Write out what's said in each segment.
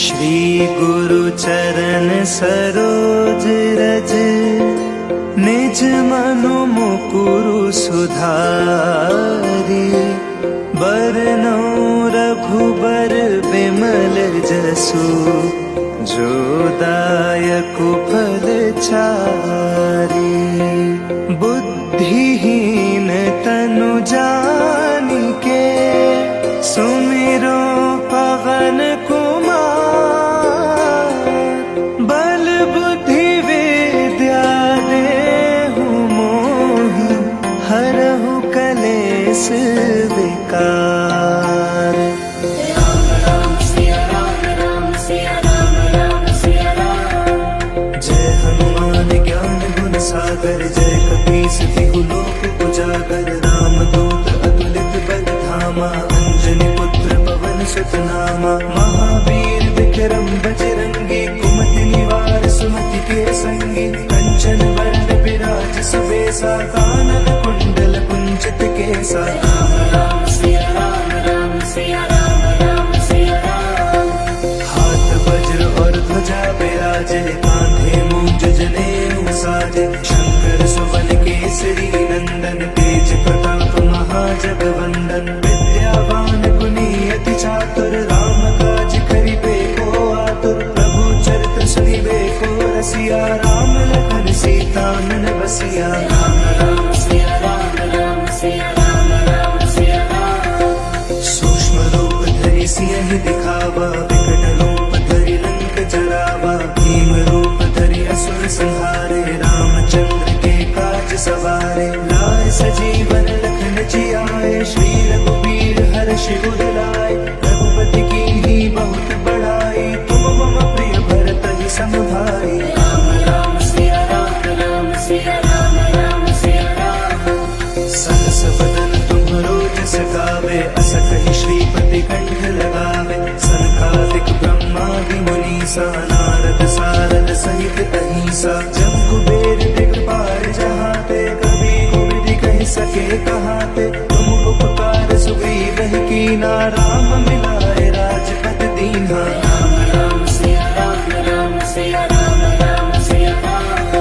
श्री गुरु चरण सरोज रज, निज मनु मुकुरु सुधारी। बरनौ रघुबर बिमल जसु, जो दायक फल चारि। बुद्धिहीन तनु जानिके, सुमिरो पवन कुमार। बल बुद्धि विद्या देहु मोहि, हरहु कलेस विकार। राम राम सिया राम, राम सिया राम, राम सिया राम। जय हनुमान ज्ञान गुण सागर, जय कपीस तिहु लोक उजागर। राम दूत अतुलित बल धामा, अंजनी पुत्र पवन सुत नामा। महावीर विक्रम बजरंगी, कुमति निवार सुमति के संगी। कंचन वरण विराज सुबेसा, कानन कुंडल कुंचित केसा। राम राम सिया राम, राम सिया राम, राम सिया राम। हाथ वज्र और ध्वजा विराजे, कांधे मूंज जनेऊ साजे। शंकर सुवन केसरी नंदन, तेज प्रताप महाजगवंदन। विद्यावान गुणी अति चातुर, राम काज करिबे को आतुर। प्रभु चरित्र सुनिबे को रसिया, राम लखन सीता मन बसिया। राम राम सिया राम, राम सिया राम, राम सिया राम। सूक्ष्म रूप धरि सियहि दिखावा, विकट रूप धरि लंक जरावा। भीम रूप धरि असुर संहारे, रामचंद्र के काज सवारे। लाए सजीवन लखन जियाए, श्री रघुबीर हर्षि उर लाए। रघुपति कीन्ही बहुत बड़ाई, तुम मम प्रिय भरत ही सम भाई। राम राम सिया राम, राम सिया राम, राम सिया राम। सहस बदन तुम्हरो जस गावे, अस कहि श्रीपति कंठ लगावे। सनकादिक ब्रह्मादि मुनीसा, नारद सारद सहित अहिसा। जब कुबेर दिगपाल जहाते, कबि कोविद कहि सके कहाते। तुम उपकार सुग्रीव ही कीना, राम मिलाए राजपद दीन्हा। राम राम सिया राम, राम सिया राम, राम सिया राम।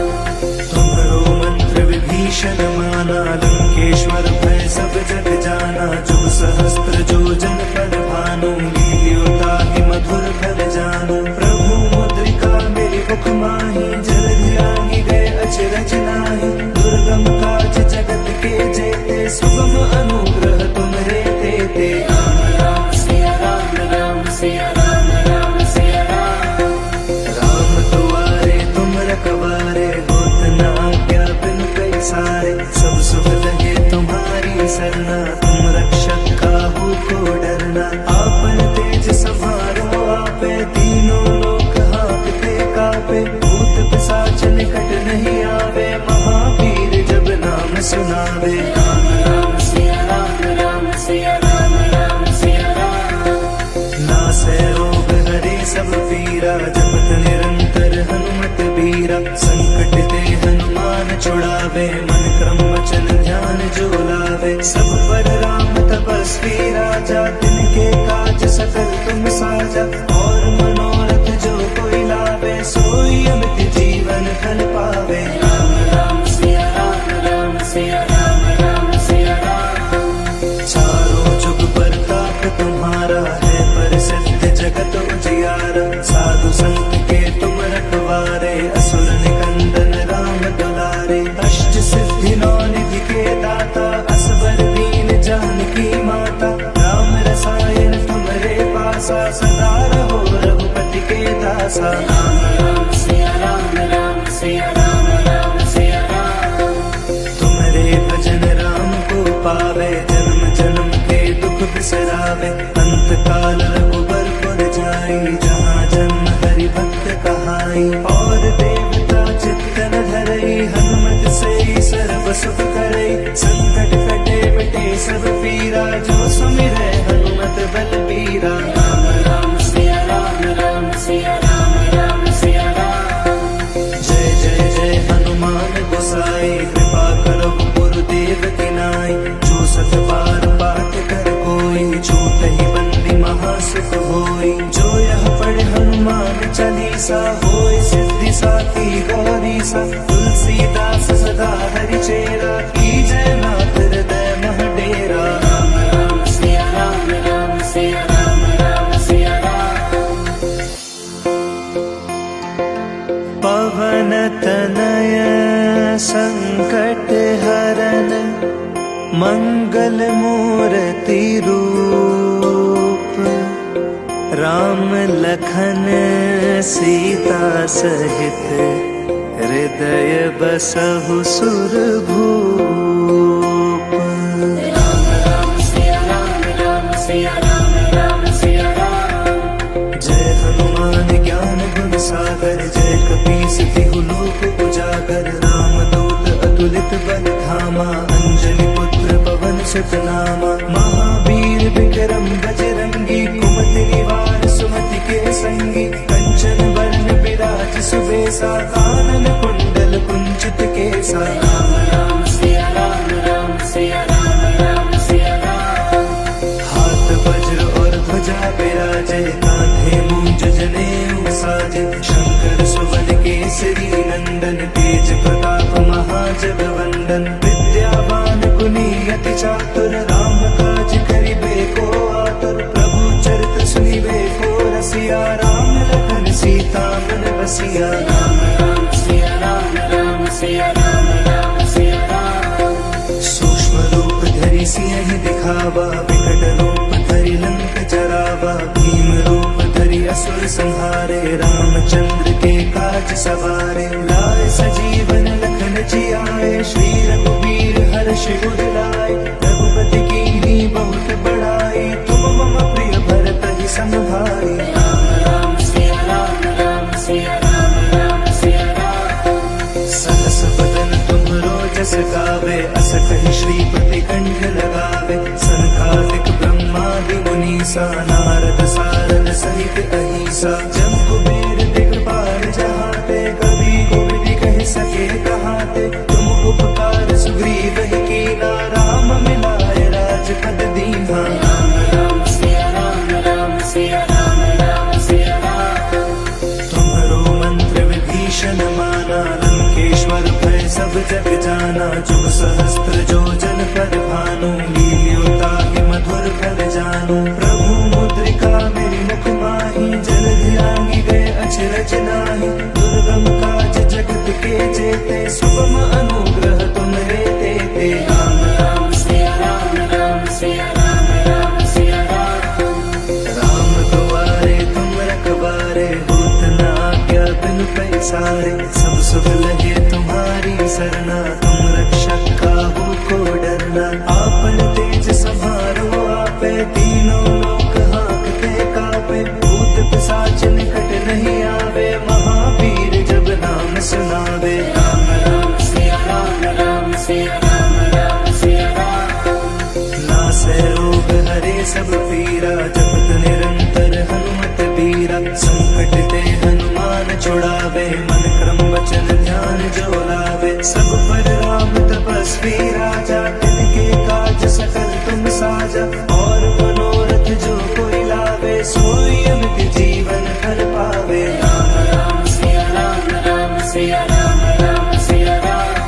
तुम्हरो मंत्र विभीषण माना, लंकेश्वर भय सब जग जाना। जुग सहस्त्र जो जन पर भानु, लील्यो ताहि मधुर फल जानु। प्रभु मुद्रिका मेरि मुख माहि, जलधि लांघि गए अचरज नाहि। दुर्गम काज जगत के जेते, सुगम अनुग्रह तुम्हरे तेते। राम राम सिया राम, राम सिया राम, राम सिया राम। राम दुआरे तुम रखवारे, होत न आज्ञा बिनु पैसारे। सब सुख लगे तुम्हारी सरना, तुम रक्षक काहू को डरना। आपन तेज समारो आपे, तीनों लोक हाँकते कापे। भूत पिशाच निकट नहीं आवे, महावीर जब नाम सुनावे। राम राम सिया राम, राम सिया राम, राम सिया राम। नासै रोग हरे सब पीरा, जपत निरंतर हनुमत बीरा। संकट ते हनुमान छुड़ावे, मन क्रम वचन ध्यान जो लावे। सब पर राम तपस्वी राजा, तिनके काज सकल तुम साजा। और मनोरथ जो कोई लावे, सोई अमित जीवन फल पावे। राम राम सिया राम, राम सिया राम, राम सिया राम। चारों जुग परताप तुम्हारा है, प्रसिद्ध जगत उजियारा। साधु संत के तुम रखवारे, असुर निकंदन राम दुलारे। अष्ट सिद्धि नौ निधि के दाता, असबर दीन जानकी माता। राम रसायन तुम्हारे पासा, सदा रहो रघुपति के दासा। राम राम सिया राम, राम सिया राम, राम सिया राम। तुम्हारे भजन राम को पावे, जन्म जन्म के दुख बिसरावे। अंत काल रघुबर पुर जाई, जहाँ जन्म हरि भक्त कहाई। और देवता चित्तन धरई, हनुमत से सर्व सुख करई। संकट कटे मिटे सब पीरा, जो सुमिरै हनुमत बल बीरा। राम राम सिया राम, राम सिया राम, राम सिया राम। जय जय जय हनुमान गोसाई, कृपा करो गुरुदेव की नाई। जो सत बार पाठ कर कोई, छूटहि बंदी महासुख होई। जो यह पढ़े हनुमान मूर्ति रूप, राम लखन सीता सहित, हृदय बसहु सुरभूप। राम राम सिया राम, राम सिया राम, राम सिया राम। जय हनुमान ज्ञान गुण सागर, जय कपीस तिहु लोक उजागर। राम दूत अतुलित बल धामा, अंजनी पुत्र पवन सुत नामा। महावीर विक्रम बजरंगी, कुमति निवार सुमति के संगी। कंचन वरण विराज सुबेसा, कानन कुंडल कुंचित केसा। राम राम सिया राम, राम सिया राम, राम सिया राम। हाथ वज्र और ध्वजा विराजे, कांधे मूंज जनेऊ साजे। शंकर सुवन केसरी नंदन, तेज प्रताप महाजगवंदन। विद्यावान गुणी अति चातुर, राम काज करिबे को आतुर। प्रभु चरित सुनिबे को रसिया, राम लखन सीता मन बसिया। राम राम सिया राम, राम सिया राम, राम सिया राम। सूक्ष्म रूप धरि सिंह दिखावा, विकट रूप धरि लंक जरावा। भीम रूप धरि असुर संहारे, रामचंद्र के काज सवारे। लाए सजीवन लखन जियाए, श्री रघुवीर हर्ष उर लाए। रघुपति कीन्ही बहुत बड़ाई, तुम मम प्रिय भरत ही संभाई। राम राम सिया राम, राम सिया राम, राम सिया राम। सहस बदन तुम्हरो जस गावे, अस कहि श्रीपति कंठ लगावे। सनकादिक ब्रह्मादि मुनीसा, नारद सारद सहित अहिसा। जब कुबेर दिगपाल जहाते, कवि कोविद कह सके कहाते। तुम उपकार सुग्रीव ही कीना, राम मिलाए राजपद दीन्हा। राम राम सिया राम, राम सिया राम, राम सिया राम। तुम्हरो मंत्र विभीषण माना, लंकेश्वर भय सब जग जाना। जुग सहस्त्र जो जन पर भानु, लील्योता ही मधुर फल जानु। प्रभु मुद्रिका मेरी मुख माही, जलधि लांघि गए अचरज नाही। दुर्गम काज जगत के जेते, सुगम अनुग्रह तुम्हरे तेते। राम राम सिया राम, राम सिया राम, राम सिया राम। राम दुआरे तुम रखवारे, होत न आज्ञा बिनु पैसारे। सब सुख लगे तुम्हारी सरना, तुम रक्षक काहू को डरना। आपन तेज समारो आपे, तीनों लोक हांकते कापे। भूत पिशाच निकट नहीं आवे, महावीर जब नाम सुनावे। राम राम सिया राम, राम सिया राम, राम सिया राम। नासै रोग हरे सब पीरा, जपत निरंतर हनुमत बीरा। संकट ते हनुमान छुड़ावे, मन क्रम वचन ध्यान जो लावे। सब पर राम तपस्वी राजा, तिनके काज सकल तुम साजा। और मनोरथ जो कोई लावे, सोई अमित जीवन फल पावे। राम राम सिया राम, राम सिया राम, राम सिया राम।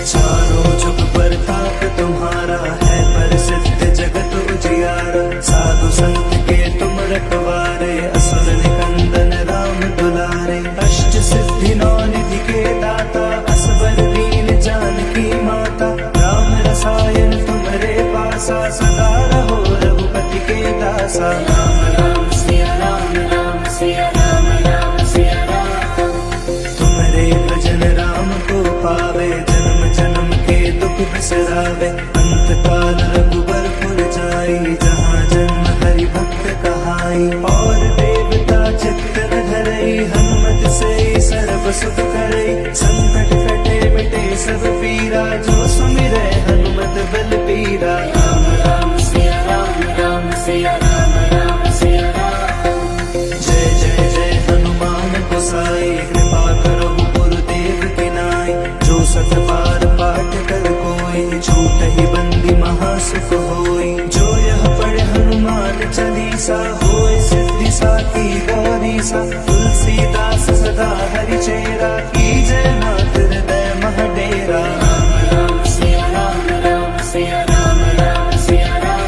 चारों जुग परताप तुम्हारा, है प्रसिद्ध जगत उजियारा। साधु संत के तुम रखवारे, असुर निकंदन राम दुलारे। अष्ट सिद्धि नौ निधि के दाता, असबर दीन जानकी माता। राम रसायन तुम्हारे पासा, सदा रहो रघुपति के दासा। राम राम सिया राम, राम सिया राम, राम सिया राम। तुम्हारे भजन राम को पावे, जन्म जन्म के दुख बिसरावे। अंत काल रघुबर पुर जाई, जहाँ जन्म हरि भक्त कहाई। और देवता चित्त न धरई, हनुमत से सर्व सुख करई। संकट कटे मिटे सब पीरा, जो सुमिरै हनुमत बल पीरा। राम राम सिया राम, राम सिया राम, राम सिया राम। जय जय जय हनुमान गोसाई, कृपा करो गुरुदेव की नाई। जो सत बार पाठ कर कोई, छूट ही बंदी महासुख होई। जो यह पढ़े हनुमान चालीसा, होय सिद्धि साखी गौरीसा। तुलसीदास सदा हरि चेरा, कीजय नाथ हृदय महडेरा। राम राम सिया राम, राम सिया राम, राम सिया राम।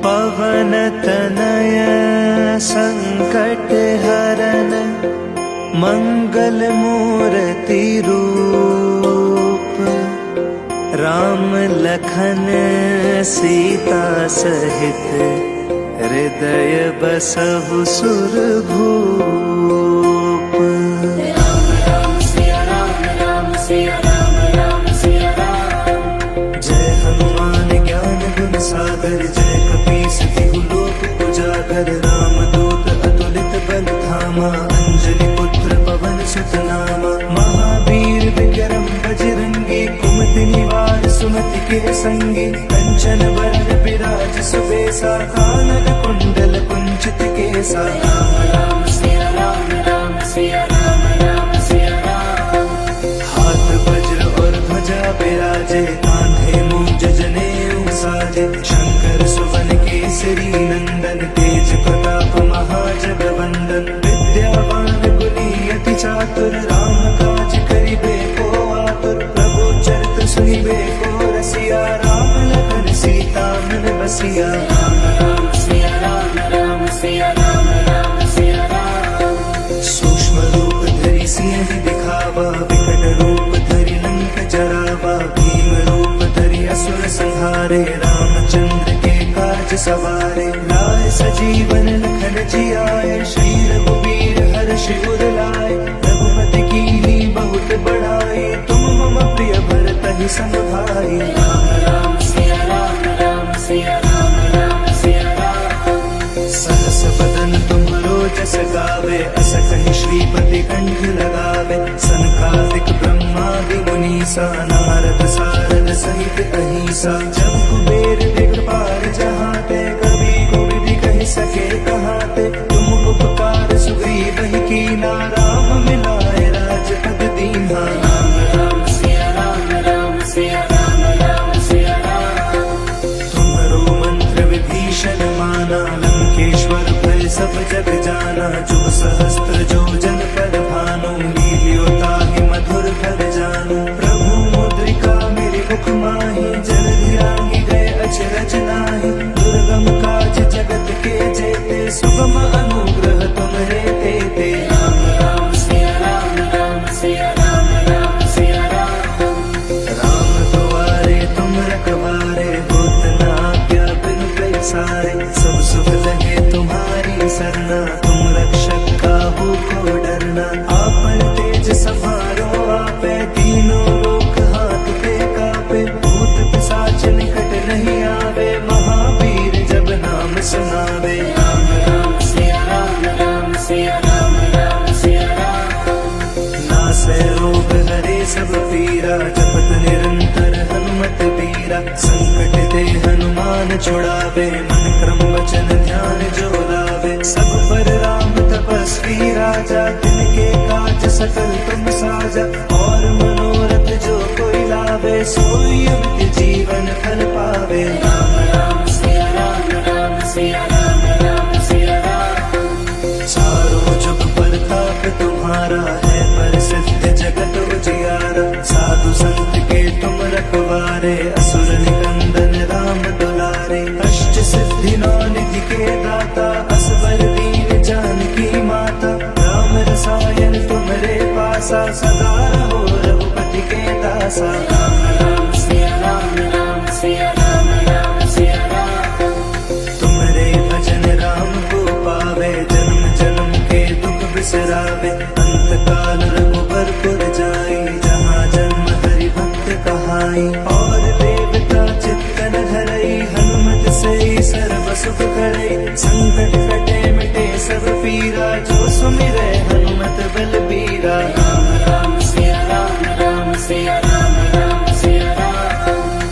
पवन तनय संकट हरन, मंगल मूर्ति रूप। राम लखन सीता सहित हृदय बसहु सुरभूप। राम राम सिया राम, राम सिया राम, राम सिया राम। जय हनुमान ज्ञान गुण सागर, जय कपीस तिहु लोक उजागर। राम दूत अतुलित बल धामा, अंजलि पुत्र पवन सुत नामा। महावीर विक्रम बजरंगी, कुमति निवार सुमति के संगी। कंचन वरण विराज सुबेसा, कानन कुंडल कुंचित केसा। राम राम सिया राम, राम सिया राम, राम सिया राम। हाथ वज्र और ध्वजा विराजे, कांधे मूंज जनेऊ साजे। शंकर सुवन केसरी नंदन, तेज प्रताप महाजगवंदन। विद्यावान गुणी अति चातुर, राम काज करिबे को आतुर। प्रभु चरित सुनिबे को रसिया, राम लखन सीता मन बसिया। राम राम सिया राम, राम सिया राम, राम सिया राम। सूक्ष्म रूप धरि सिंह दिखावा, विकट रूप धरि लंक जरावा। भीम रूप धरि असुर संहारे, रामचंद्र के काज सवारे। लाए सजीवन लखन जियाए, श्री रघुवीर हर्षि उर लाए। रघुपति कीन्ही बहुत बड़ाई, तुम मम प्रिय भरतहि सम भाई। राम राम सिया राम, राम सिया राम, राम सिया राम। सहस बदन तुम्हरो जस गावे, अस कहि श्रीपति कंठ लगावे। सनकादिक ब्रह्मादि मुनीसा, नारद सारद सहित अहिसा। जब कुबेर दिगपाल जहाते, कवि कोविद कहि सके कहाते। तुम उपकार सुग्रीव ही कीना, राम मिलाए राजपद दीन्हा। राम राम सिया राम, राम सिया राम, राम सिया राम। तुम्हरो मंत्र विभीषण माना, लंकेश्वर भय सब जग जाना। जुग सहस्त्र जो जन पर भानु, लील्यो ताहि मधुर फल जानु। प्रभु मुद्रिका मेरे मुख माहि, जलधि लांघि गए अचरज नाहि। दुर्गम काज जगत के जेते, सुगम अनुग्रह तुम्हरे तेते। राम राम सिया राम, राम सिया राम, राम सिया राम। राम द्वारे तुम रखवारे, होत न आज्ञा बिनु पैसारे। सब सुख लगे तुम्हारी सरना, तुम रक्षक काहू को डरना। आपन तेज समारो आपे, तीनों लोक हाथ पे कापे। भूत पिशाच निकट नहीं आवे, महावीर जब नाम सुनावे। राम राम सिया राम, राम सिया राम, राम सिया राम। नासै रोग हरे सब पीरा, जपत निरंतर हनुमत बीरा। संकट ते हनुमान छुड़ावे, मन क्रम वचन ध्यान जो लावे। सब पर राम तपस्वी राजा, तिनके काज सकल तुम साजा। और मनोरथ जो कोई लावे, सोई अमित जीवन फल पावे। राम राम सिया राम, राम सिया राम, राम सिया राम। चारों जुग प्रताप तुम्हारा है, प्रसिद्ध जगत उजियारा। साधु संत के तुम रखवारे, असुर निकंदन राम दुलारे। अष्ट सिद्धि नौ निधि के दाता, असबर दीन जानकी माता। राम रसायन तुम्हरे पासा, सदा रहो रघुपति के दासा। राम राम सिया राम, राम सिया राम, राम सिया राम। तुम्हारे भजन राम को पावे, जन्म जन्म के दुख बिसरावे। अंत काल रघुबर पुर जाई, जहाँ जन्म हरि भक्त कहाई। और देवता चित्तन धरई, हनुमत से सर्व सुख करई। संकट कटे मिटे सब पीरा, जो सुमिरै हनुमत बलबीरा। राम राम सिया राम, राम सिया राम, राम सिया राम।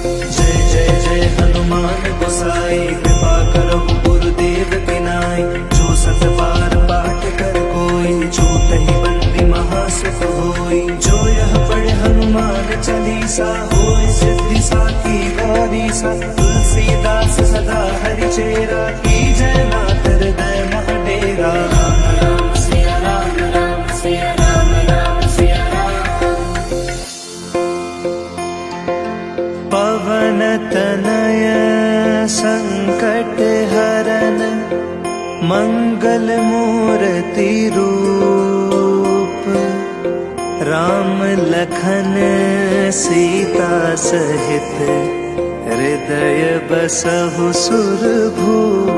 जय जय जय हनुमान गोसाई, कृपा करो गुरुदेव की नाई। जो सत बार पाठ कर कोई, छूटहि बंदी महासुख होई। जो यह पढ़े हनुमान चालीसा, होय सिद्धि साखी गौरीसा। तुलसीदास सदा हरि चेरा, की जय नाथ हृदय महडेरा। राम राम सिया राम, राम सिया राम, राम सिया राम। पवन तनय संकट हरन, मंगल मूर्ति रूप। राम लखन सीता सहित हृदय बसहु सुरभूप।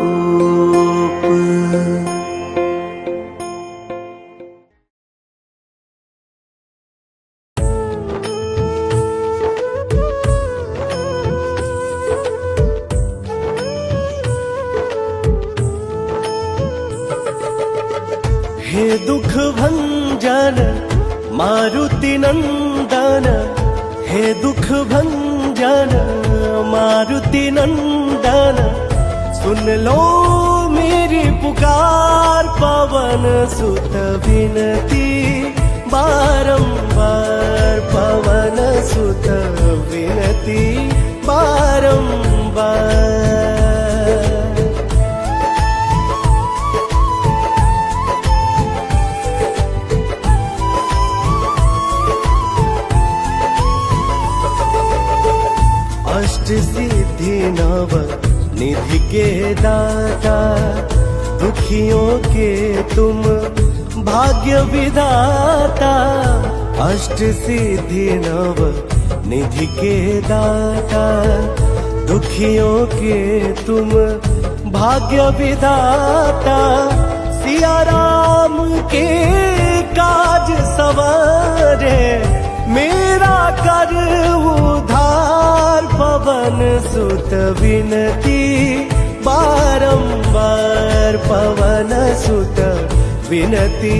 हे दुख भंजन मारुति नंदन, हे दुख भंजन मारुति नंदन, सुन लो मेरी पुकार पवन सुत विनती बारंबार, पवन सुत विनती बारंबार। अष्ट सिद्धि नव निधि के दाता, दुखियों के तुम भाग्य विधाता। अष्ट सिद्धि नव निधि के दाता, दुखियों के तुम भाग्य विधाता। सिया राम के काज सवारे, मेरा कर उधार पवन सुत विनती बारंबार, पवन सुत विनती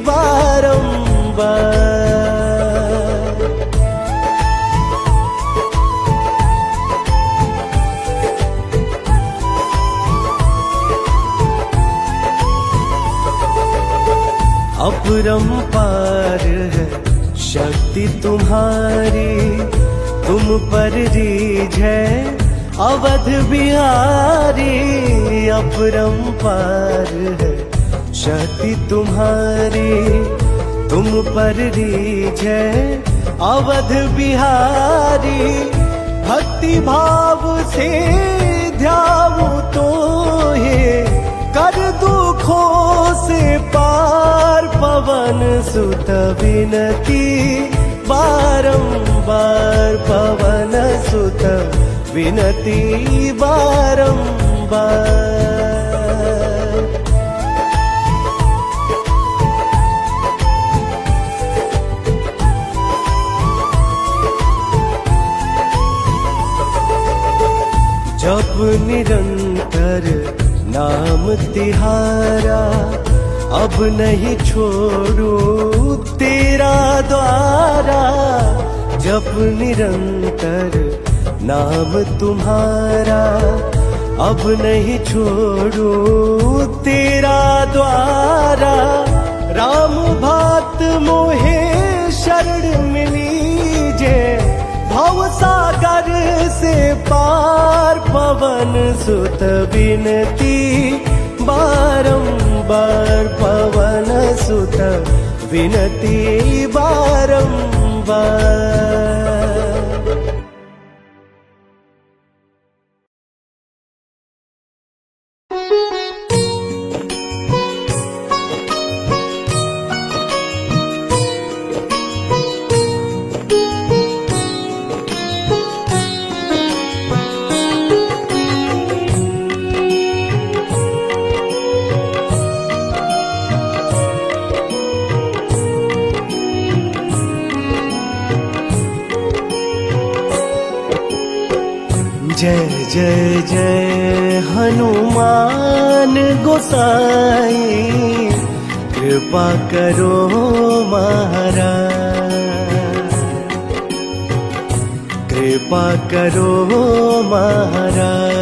बारंबार। अपरंपार है शक्ति तुम्हारी, तुम पर रीझ है अवध बिहारी। अपरंपार है शक्ति तुम्हारी, तुम पर रीझ है अवध बिहारी। भक्ति भाव से ध्याऊ तो है, कर दुखों से पार पवन सुत विनती बारंबार, पवन सुत विनती बारंबार। जप निरंतर नाम तिहारा, अब नहीं छोड़ू तेरा द्वारा। जप निरंतर नाम तुम्हारा, अब नहीं छोड़ू तेरा द्वारा। राम भात मोहे शरण मिली जे, भव सागर से पार पवन सुत विनती बारंबार, पवन सुत विनती बारंबार। जय जय जय हनुमान गोसाई, कृपा करो महाराज, कृपा करो महाराज।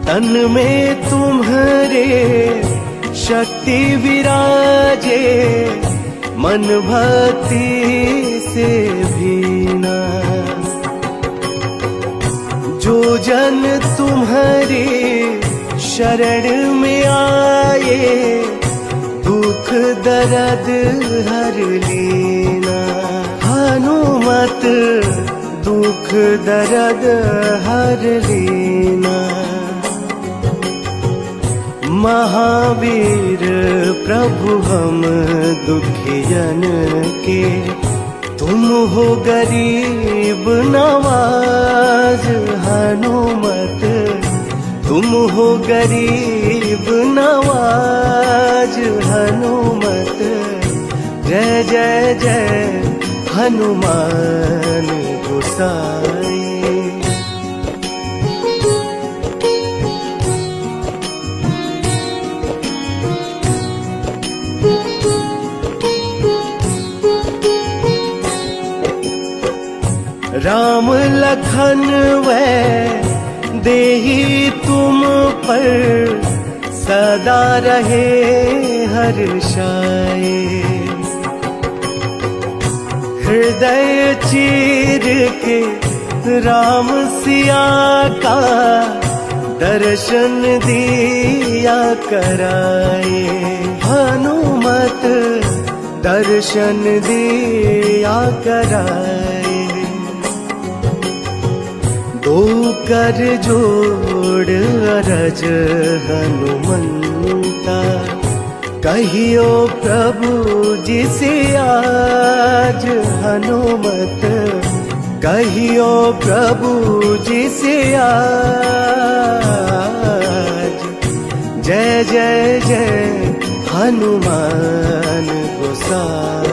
तन में तुम्हारे शक्ति विराजे, मन भक्ति से भीना। जो जन तुम्हारे शरण में आए, दूर दुख दर्द हर लेना। हनुमत दुख दर्द हर लेना। महावीर प्रभु हम दुखियन के, तुम हो गरीब नवाज। हनुमत तुम हो गरीब नवाज। हनुमत जय जय जय हनुमान गोसाई। राम लखन वै देहि तुम पर, सदा रहे हर्षाए। हृदय चीर के राम सिया का, दर्शन दिया कराए। हनुमत दर्शन दिया कराए। दो कर जोड़ अरज हनुमंता, कहियो प्रभु जिसे आज। हनुमत कहियो प्रभु जिसे आज। जय जय जय हनुमान गोसाई।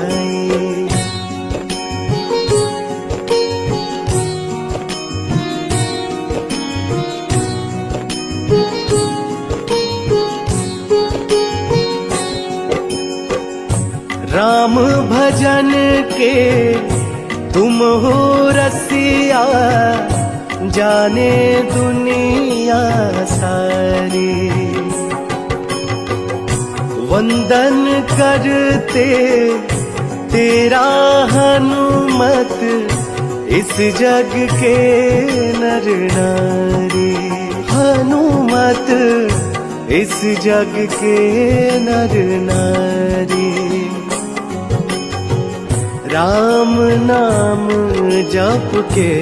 राम भजन के तुम हो रसिया, जाने दुनिया सारी। वंदन करते तेरा हनुमत, इस जग के नर नारी। हनुमत इस जग के नर नारी। राम नाम जप के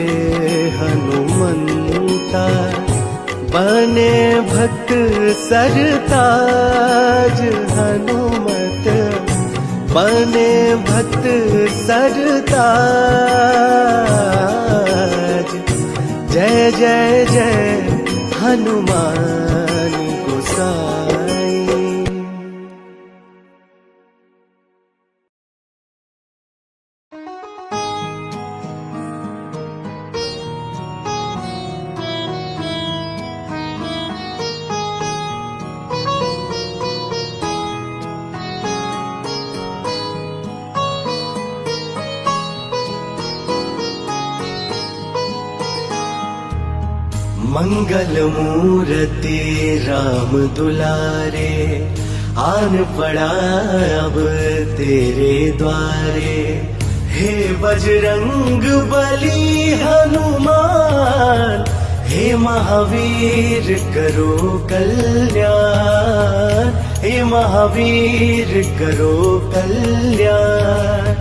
हनुमंता, बने भक्त सरताज। हनुमत बने भक्त सरताज। जय जय जय हनुमान गोसाई। मंगल मूर्ति राम दुलारे, आन पड़ा अब तेरे द्वारे। हे बजरंग बली हनुमान, हे महावीर करो कल्याण। हे महावीर करो कल्याण।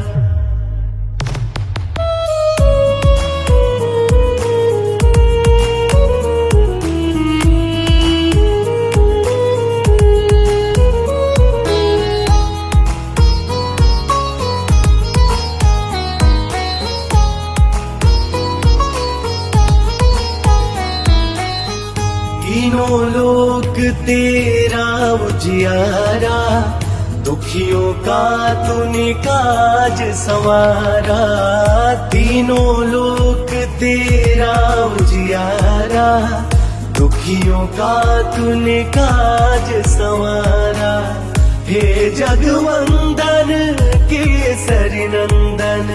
तीनों लोक तेरा उजियारा, दुखियों का तूने काज संवारा। तीनों लोक तेरा उजियारा, दुखियों का तूने काज संवारा। हे जगवंदन केसरी नंदन,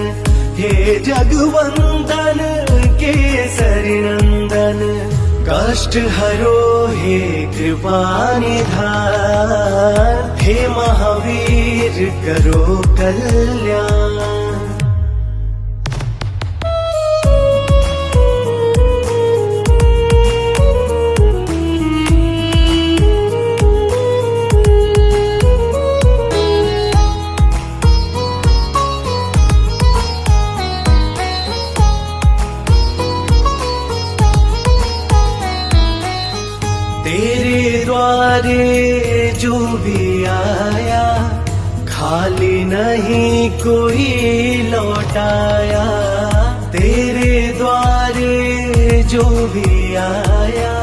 हे जगवंदन केसरी नंदन। कष्ट हरो हे कृपा निधान, हे महावीर करो कल्याण। द्वारे जो भी आया खाली नहीं कोई लौटाया। तेरे द्वारे जो भी आया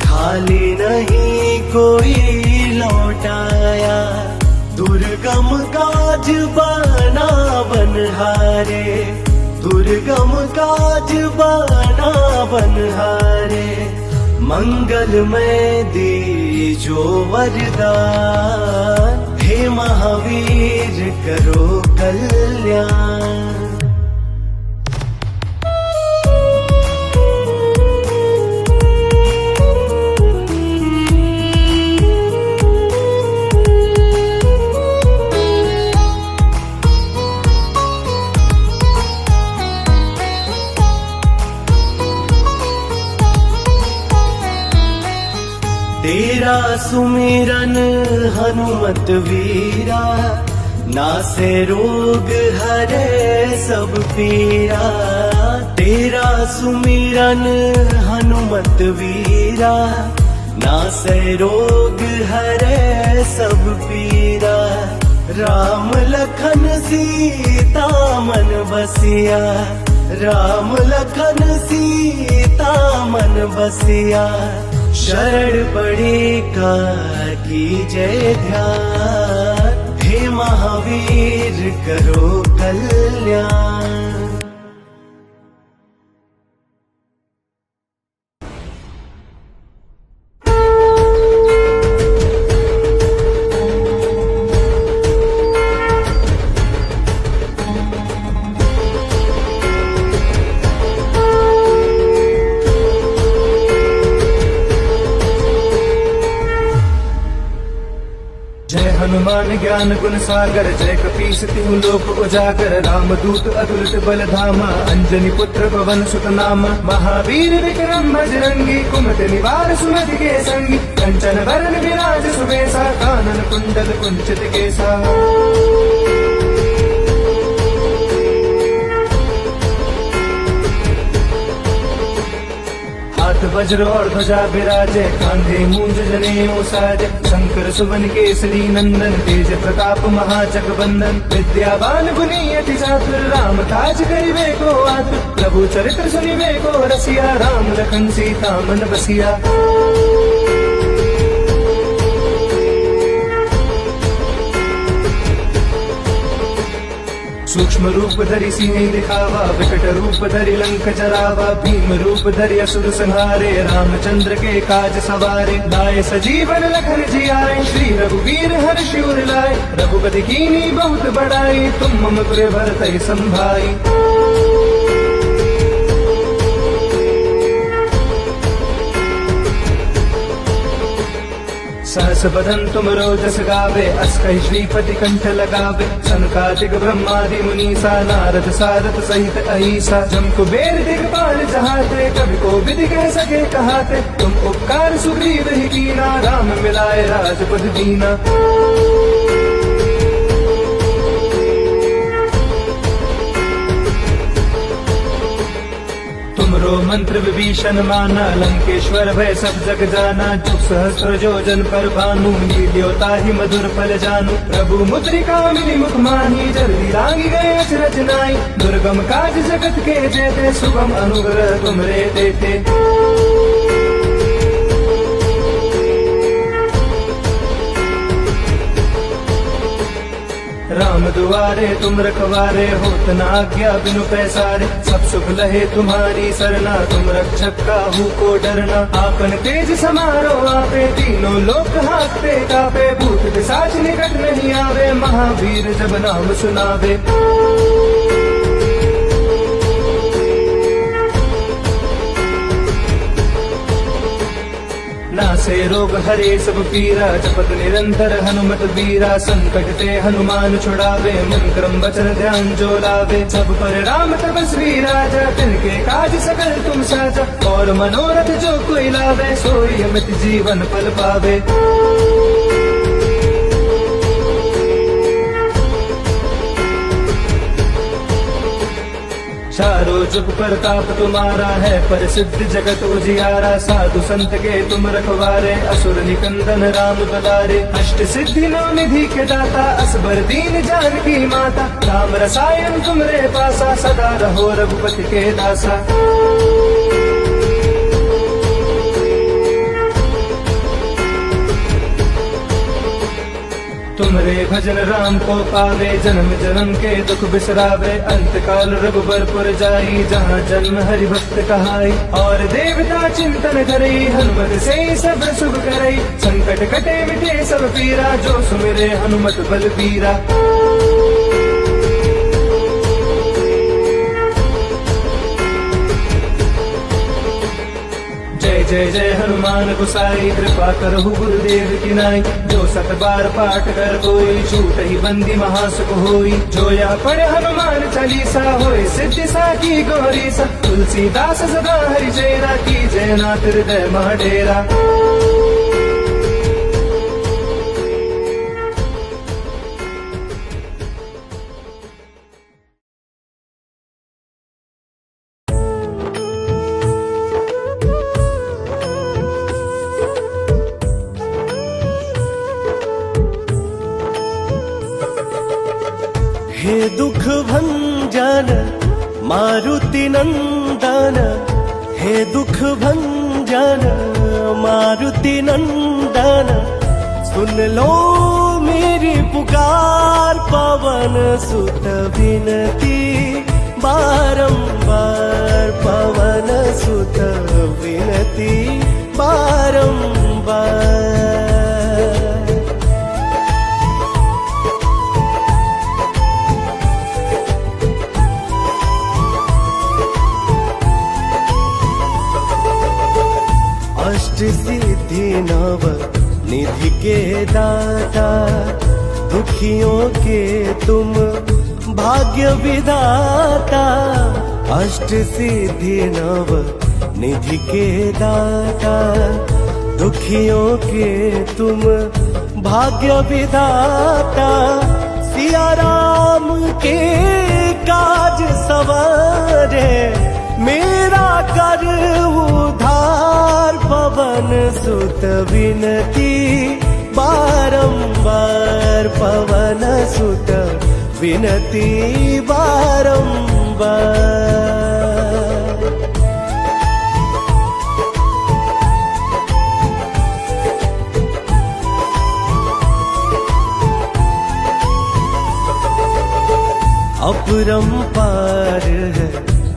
खाली नहीं कोई लौटाया। दुर्गम काज बना बनहारे, दुर्गम काज बना बनहारे। मंगलमय दीजो वरदान, हे महावीर करो कल्याण। तेरा सुमिरन हनुमत वीरा, नासे रोग हरे सब पीरा। तेरा सुमिरन हनुमत वीरा, नासे रोग हरे सब पीरा। राम लखन सीता मन बसिया, राम लखन सीता मन बसिया। शरण पड़े का कीजय ध्यान, हे महावीर करो कल्याण। हनुमान ज्ञान गुण सागर, जय कपीस तिहु लोक उजागर। रामदूत अतुलित बल धामा, अंजनी पुत्र पवन सुत नामा। महावीर विक्रम बजरंगी, कुमति निवार सुमति के संगी। कंचन वरण विराज सुबेसा, कानन कुंडल कुंचित केसा। हाथ वज्र और ध्वजा विराजे, कांधे मूंज जनेऊ साजे। शंकर सुवन केसरी नंदन, तेज प्रताप महाजगवंदन। विद्यावान गुणी अति चातुर, राम काज करिबे को आतुर। प्रभु चरित्र सुनिबे को रसिया, राम लखन सीता मन बसिया। सूक्ष्म रूप धरि सिंह दिखावा, विकट रूप धरि लंक जरावा। भीम रूप धरि असुर संहारे, रामचंद्र के काज सवारे। लाए सजीवन लखन जियाए, श्री रघुवीर हर्षि उर लाए। रघुपति कीनी बहुत बड़ाई, तुम मम पुर भरतहि संभाई। सहस बदन तुम रोजस गावे, अस कहि श्रीपति कंठ लगावे। सनकादिक ब्रह्मादि मुनीसा, नारद सारद सहित अहिसा। जम कुबेर दिगपाल जहाते, कवि को विधि कह सके कहाते। तुम उपकार सुग्रीव ही कीना, राम मिलाए राजपद दीना। तुमरो मंत्र विभीषण माना, लंकेश्वर भय सब जग जाना। जुग सहस्त्र जोजन पर भानु, लील्योता ही मधुर फल जानू। प्रभु मुद्रिका मिली मुख माही, जल्दी लागी गए अचरज नाई। दुर्गम काज जगत के जेते, सुगम अनुग्रह तुमरे देते। राम दुआरे तुम रखवारे, होत न आज्ञा बिनु पैसारे। सब सुख लहे तुम्हारी सरना, तुम रक्षक काहू को डरना। आपन तेज समारो आपे, तीनों लोक हाकते कापे। भूत पिशाच निकट नहीं आवे, महावीर जब नाम सुनावे। नासे रोग हरे सब पीरा, जपत निरंतर हनुमत वीरा। संकट ते हनुमान छुड़ावे, मन क्रम वचन ध्यान जो लावे। सब पर राम तपस्वी राजा, तिनके काज सकल तुम साजा। और मनोरथ जो कोई लावे, सोई अमित जीवन फल पावे। चारों जुग प्रताप तुम्हारा है, प्रसिद्ध जगत उजियारा। साधु संत के तुम रखवारे, असुर निकंदन राम दुलारे। अष्ट सिद्धि नौ निधि के दाता, असबर दीन जानकी माता। राम रसायन तुमरे पासा, सदा रहो रघुपति के दासा। तुमरे भजन राम को पावे, जन्म जन्म के दुख बिसरावे। अंत काल रघुबरपुर जाई, जहाँ जन्म हरि भक्त कहाई। और देवता चिंतन करई, हनुमत से सब शुभ करई। संकट कटे मिटे सब पीरा, जो सुमिरे हनुमत बलबीरा। जय जय जय हनुमान गोसाई, कृपा करहु गुरुदेव की नाई। जो सत बार पाठ कर कोई, छूट ही बंदी महासुख होई। जो या पढ़े हनुमान चालीसा, होय सिद्धि साकी गौरी सा। तुलसीदास सदा हरि चेरा, की जय नाथ हृदय मह डेरा। हे दुख भंजन मारुति नंदन, हे दुख भंजन मारुति नंदन। सुन लो मेरी पुकार, पवन सुत विनती बारंबार। पवन सुत विनती बारंबार। अष्ट सिद्धि नव निधि के दाता, दुखियों के तुम भाग्य विधाता। अष्ट सिद्धि नव निधि के दाता, दुखियों के तुम भाग्य विधाता। सिया राम के काज सवारे, मेरा कर उधार। पवन सुत विनती बारंबार, पवन सुत विनती बारंबार। अपरंपार है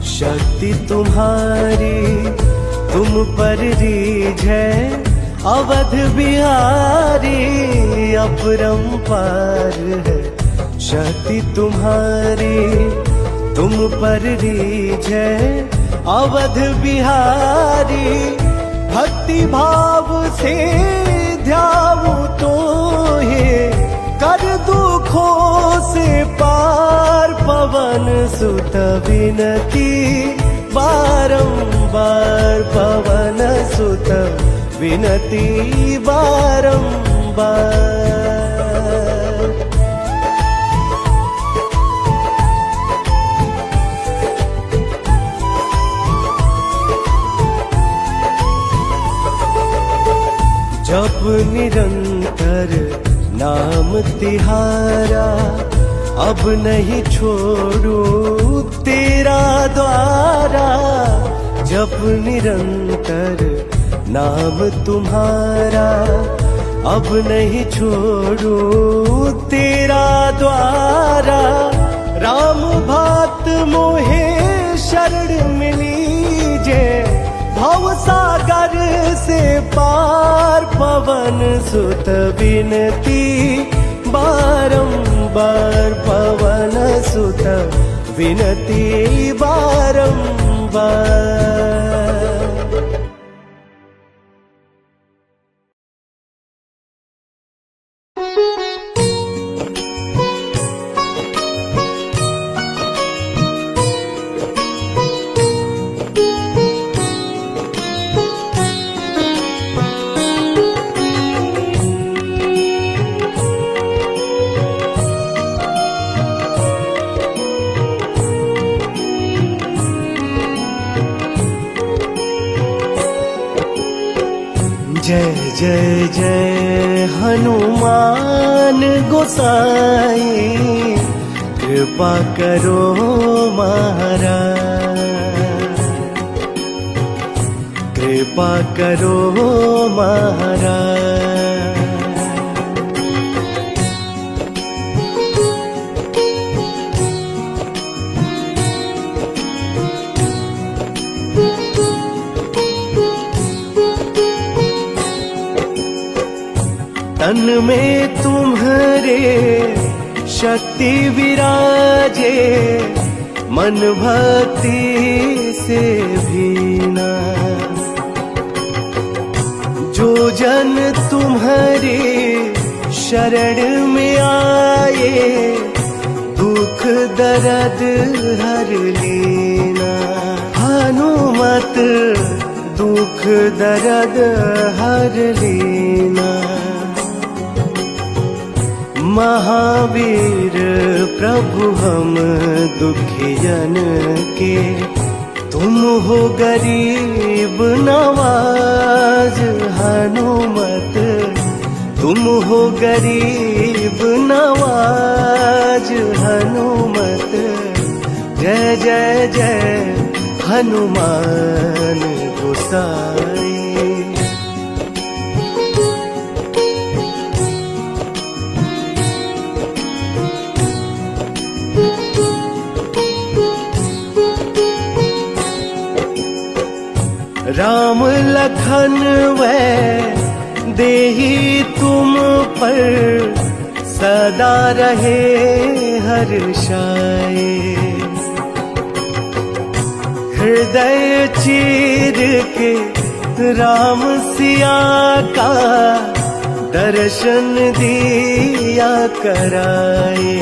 शक्ति तुम्हारी, तुम पर रीझ है अवध बिहारी। अपरंपार है शक्ति तुम्हारी, तुम पर रीझ है अवध बिहारी। भक्ति भाव से ध्याऊ तो है, कर दुखों से पार। पवन सुत विनती बारंबार, पवन सुत विनती बारंबार। जप निरंतर नाम तिहारा, अब नहीं छोड़ू तेरा द्वारा। जप निरंतर नाम तुम्हारा, अब नहीं छोड़ू तेरा द्वारा। राम भात मोहे शरण मिली जे, भव सागर से पार। पवन सुत विनती बारंबार, पवन सुत विनती बारंबार। जय जय जय हनुमान गोसाई, कृपा करो महाराज, कृपा करो महाराज। तन में तुम्हारे शक्ति विराजे, मन भक्ति से भीना। जो जन तुम्हारे शरण में आए, दुख दर्द हर लेना। हनुमत दुख दर्द हर लेना। महावीर प्रभु हम दुखियन के, तुम हो गरीब नवाज। हनुमत तुम हो गरीब नवाज। हनुमत जय जय जय हनुमान गोसाई। राम लखन वै देही तुम पर, सदा रहे हर्षाए। हृदय चीर के राम सिया का, दर्शन दिया कराए।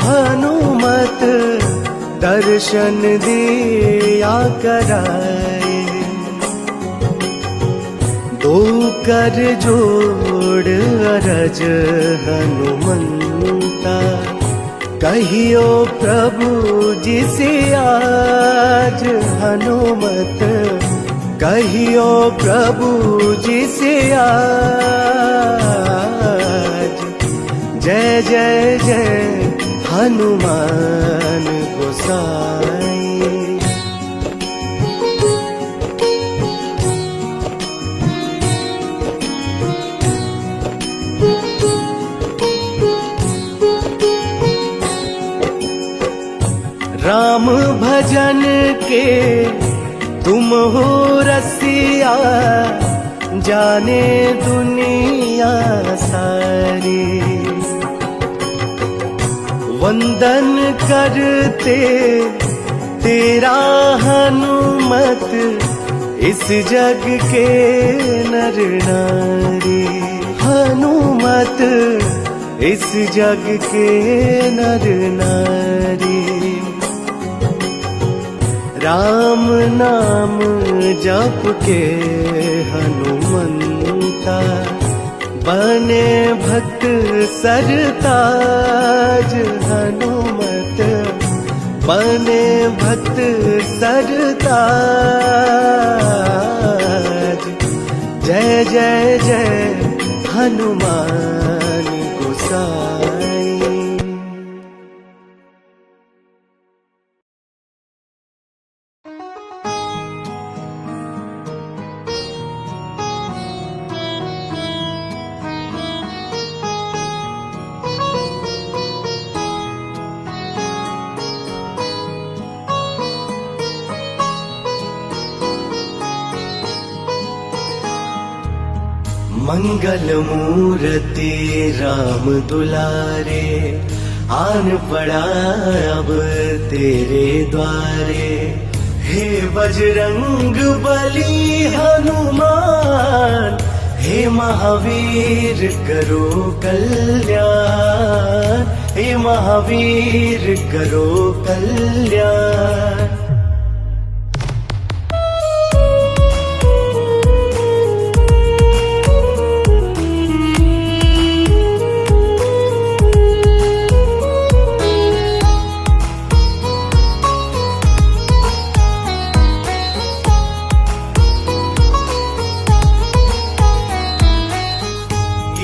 हनुमत दर्शन दिया कराए। दो कर जोड़ अरज हनुमंता, कहियो प्रभु जी से आज। हनुमत कहियो प्रभु जी से आज। जय जय जय हनुमान गोसाई। राम भजन के तुम हो रसिया, जाने दुनिया सारी। वंदन करते तेरा हनुमत, इस जग के नर नारी। हनुमत इस जग के नर नारी। राम नाम जप के हनुमंता, बने भक्त सरताज। हनुमत बने भक्त सरताज। जय जय जय हनुमान गोसाई। मंगल मूर्ति राम दुलारे, आन पड़ा अब तेरे द्वारे। हे बजरंग बली हनुमान, हे महावीर करो कल्याण। हे महावीर करो कल्याण।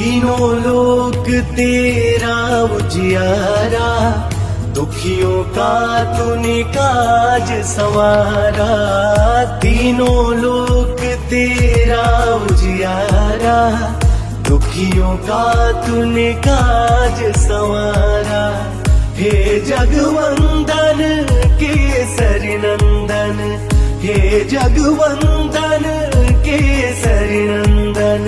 तीनों लोक तेरा उजियारा, दुखियों का तूने काज संवारा। तीनों लोक तेरा उजियारा, दुखियों का तूने काज संवारा। हे जगवंदन केसरी नंदन, हे जगवंदन केसरी नंदन,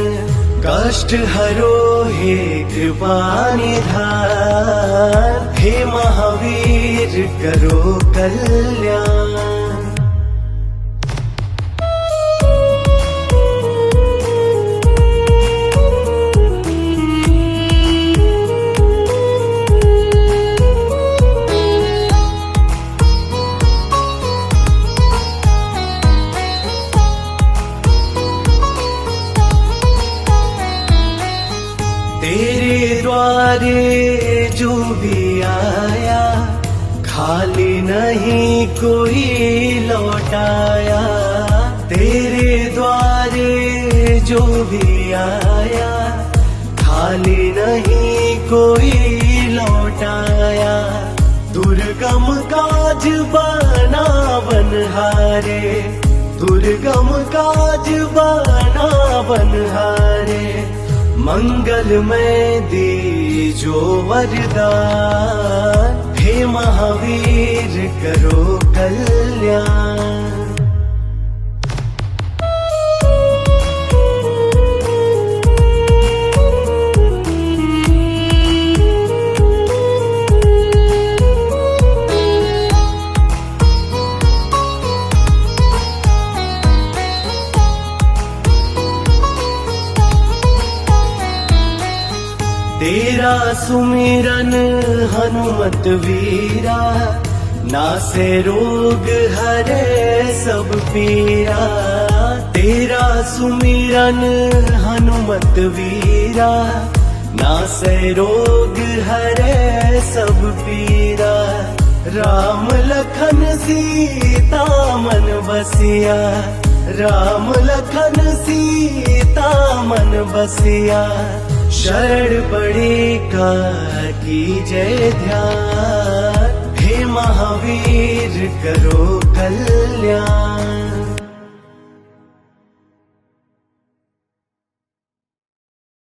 कष्ट हरो हे कृपा निधान। हे महावीर करो कल्याण। तेरे द्वारे जो भी आया, खाली नहीं कोई लौटाया। तेरे द्वारे जो भी आया, खाली नहीं कोई लौटाया। दुर्गम काज बना बनहारे, दुर्गम काज बना बनहारे। मंगलमय दीजो वरदान, हे महावीर करो कल्याण। तेरा सुमिरन हनुमत वीरा, नासे रोग हरे सब पीरा। तेरा सुमिरन हनुमत वीरा, नासे रोग हरे सब पीरा। राम लखन सीता मन बसिया, राम लखन सीता मन बसिया। शरण पड़े का कीजय ध्यान, हे महावीर करो